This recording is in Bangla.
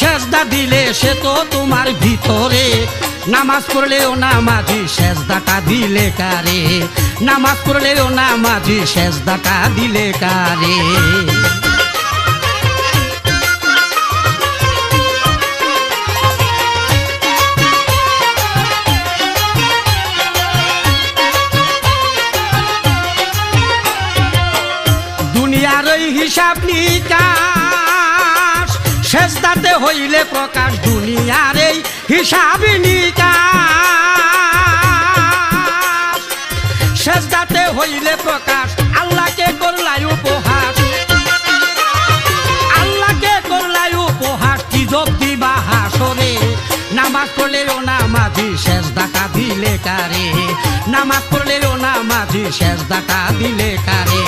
সেজদা দিলে সে তো তোমার ভিতরে, নামাজ পড়লেও নামাজি সেজদাটা দিলে কারে, নামাজ পড়লেও নামাজি সেজদাটা দিলে কারে। দুনিয়ার ওই হিসাব নিকাশ সেজদাতে হইলে প্রকাশ, দুনিয়ার এই হিসাব নিকাশ সেজদাতে হইলে প্রকাশ। আল্লাহকে করলাই উপহাস, আল্লাহকে করলাই উপহাস, কি জব দিবা হাসরে, নামাজ পড়লেও নামাজি সেজদাটা দিলে কারে, নামাজ পড়লেও নামাজি সেজদাটা দিলে কারে।